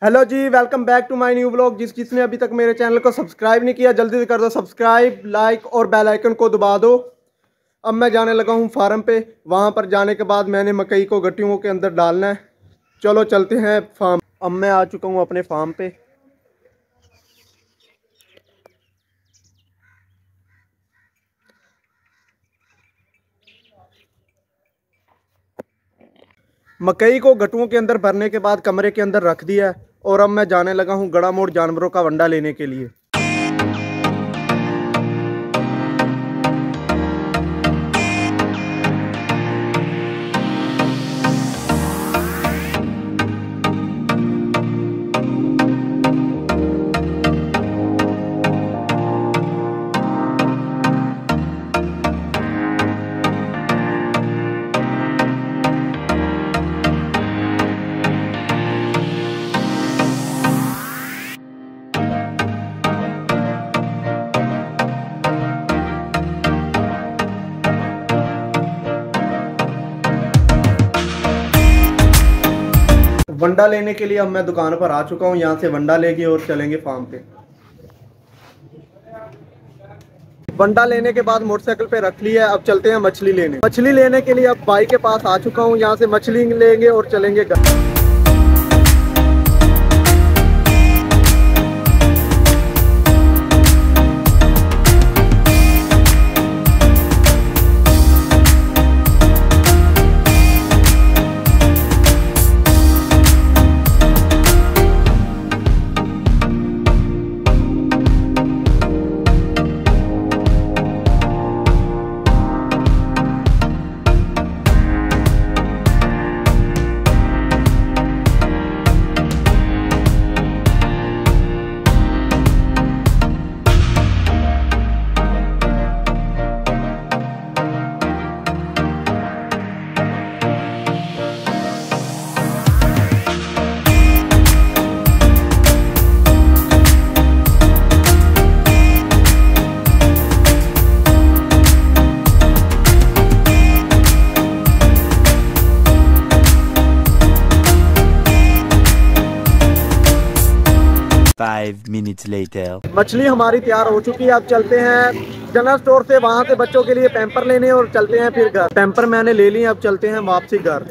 Hello जी, welcome back to my new blog. जिसने अभी तक मेरे चैनल को सब्सक्राइब नहीं किया जल्दी से कर दो सब्सक्राइब, लाइक और बेल आइकन को दबा दो। अब मैं जाने लगा हूँ फार्म पे। वहाँ पर जाने के बाद मैंने मकई को गट्टियों के अंदर डालना है। चलो चलते हैं फार्म। अब मैं आ चुका हूँ अपने फार्म पे। मकई को गट्टुओं के अंदर भरने के बाद कमरे के अंदर रख दिया है और अब मैं जाने लगा हूँ गड़ा मोड़ जानवरों का वंडा लेने के लिए। वंडा लेने के लिए अब मैं दुकान पर आ चुका हूँ। यहाँ से वंडा लेंगे और चलेंगे फार्म पे। वंडा लेने के बाद मोटरसाइकिल पे रख लिया है। अब चलते हैं मछली लेने। मछली लेने के लिए अब भाई के पास आ चुका हूँ। यहाँ से मछली लेंगे और चलेंगे घर। Five minutes later. मछली हमारी तैयार हो चुकी है। अब चलते हैं जनरल स्टोर से, वहां से बच्चों के लिए पैम्पर लेने और चलते हैं फिर घर। पैम्पर मैंने ले लिए। अब चलते हैं वापसी घर।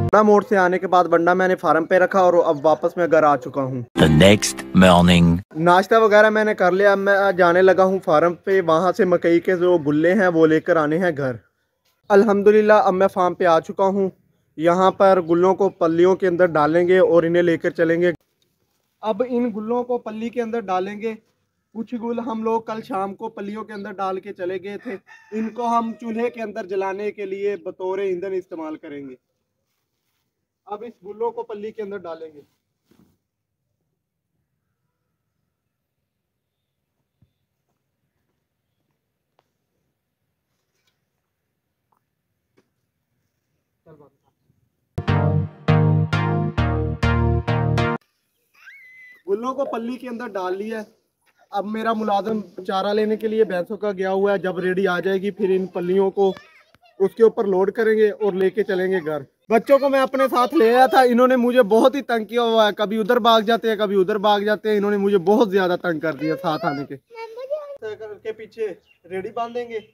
बड़ा मोड़ से आने के बाद बंडा मैंने फार्म पे रखा और अब वापस मैं घर आ चुका हूँ। The next morning. नाश्ता वगैरह मैंने कर लिया। अब मैं जाने लगा हूँ फार्म पे। वहां से मकई के जो गुल्ले हैं वो लेकर आने हैं घर। अल्हम्दुलिल्लाह अब मैं फार्म पे आ चुका हूँ। यहाँ पर गुल्लों को पल्लियों के अंदर डालेंगे और इन्हें लेकर चलेंगे। अब इन गुल्लों को पल्ली के अंदर डालेंगे। कुछ गुल हम लोग कल शाम को पल्लियों के अंदर डाल के चले गए थे। इनको हम चूल्हे के अंदर जलाने के लिए बतौर ईंधन इस्तेमाल करेंगे। अब इस गुल्लों को पल्ली के अंदर डालेंगे। गुल्लों को पल्ली के अंदर डाल लिया है। अब मेरा मुलाजिम चारा लेने के लिए भैंसों का गया हुआ है। जब रेडी आ जाएगी फिर इन पल्लियों को उसके ऊपर लोड करेंगे और लेके चलेंगे घर। बच्चों को मैं अपने साथ ले आया था। इन्होंने मुझे बहुत ही तंग किया हुआ है। कभी उधर भाग जाते हैं, कभी उधर भाग जाते हैं। इन्होंने मुझे बहुत ज्यादा तंग कर दिया साथ आने के। के पीछे रेडी बांधेंगे।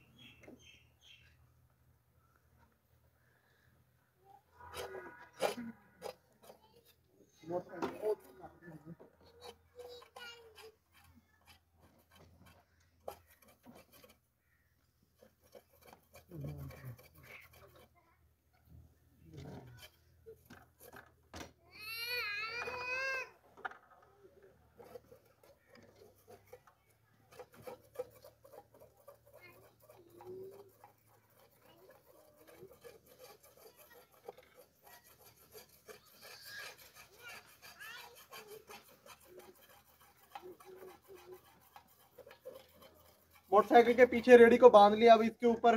मोटरसाइकिल के पीछे रेडी को बांध लिया। अब इसके ऊपर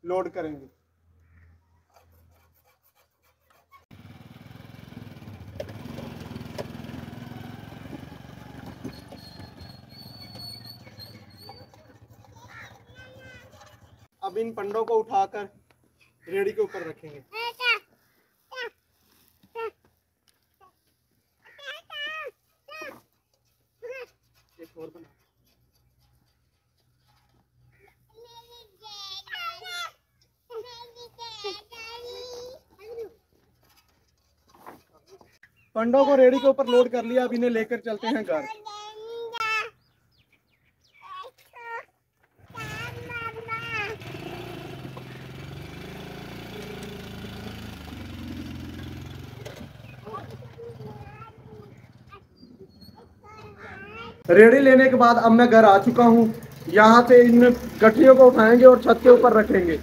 लोड करेंगे। अब इन पंडों को उठाकर रेडी के ऊपर रखेंगे। पंडों को रेडी के ऊपर लोड कर लिया, अब इन्हें लेकर चलते हैं घर। रेडी लेने के बाद अब मैं घर आ चुका हूँ। यहाँ से इन गठरियों को उठाएंगे और छत के ऊपर रखेंगे।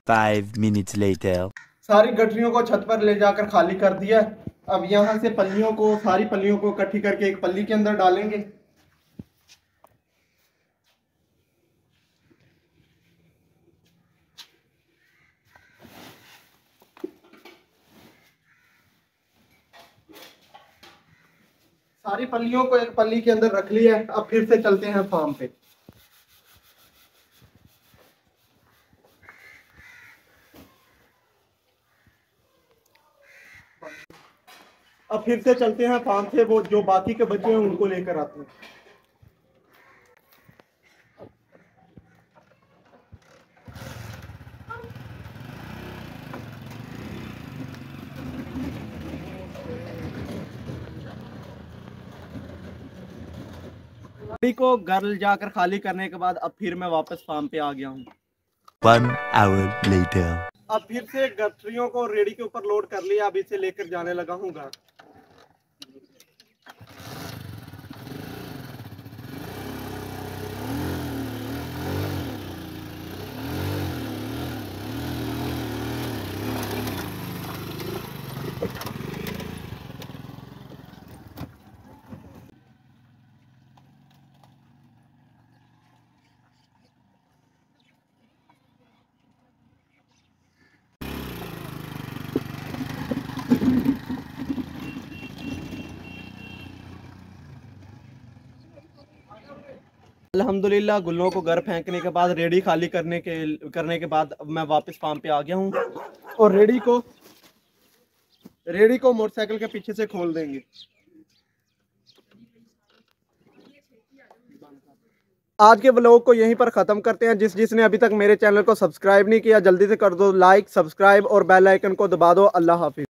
Five minutes later. सारी गठरियों को छत पर ले जाकर खाली कर दिया। अब यहाँ से पल्लियों को, सारी पल्लियों को इकट्ठी करके एक पल्ली के अंदर डालेंगे। सारी पल्लियों को एक पल्ली के अंदर रख लिया है। अब फिर से चलते हैं फार्म पे। अब फिर से चलते हैं फार्म से, वो जो बाकी के बच्चे हैं उनको लेकर आते हैं। गाड़ी को घर जाकर खाली करने के बाद अब फिर मैं वापस फार्म पे आ गया हूँ। 1 hour later. अब फिर से गठरियों को रेडी के ऊपर लोड कर लिया। अब इसे लेकर जाने लगा हूँ घर। अल्हम्दुलिल्लाह गुल्लों को घर फेंकने के बाद, रेडी खाली करने के बाद अब मैं वापस फार्म पे आ गया हूँ। और रेडी को मोटरसाइकिल के पीछे से खोल देंगे। आज के व्लॉग को यहीं पर ख़त्म करते हैं। जिसने अभी तक मेरे चैनल को सब्सक्राइब नहीं किया जल्दी से कर दो लाइक, सब्सक्राइब और बेल आइकन को दबा दो। अल्लाह हाफिज़।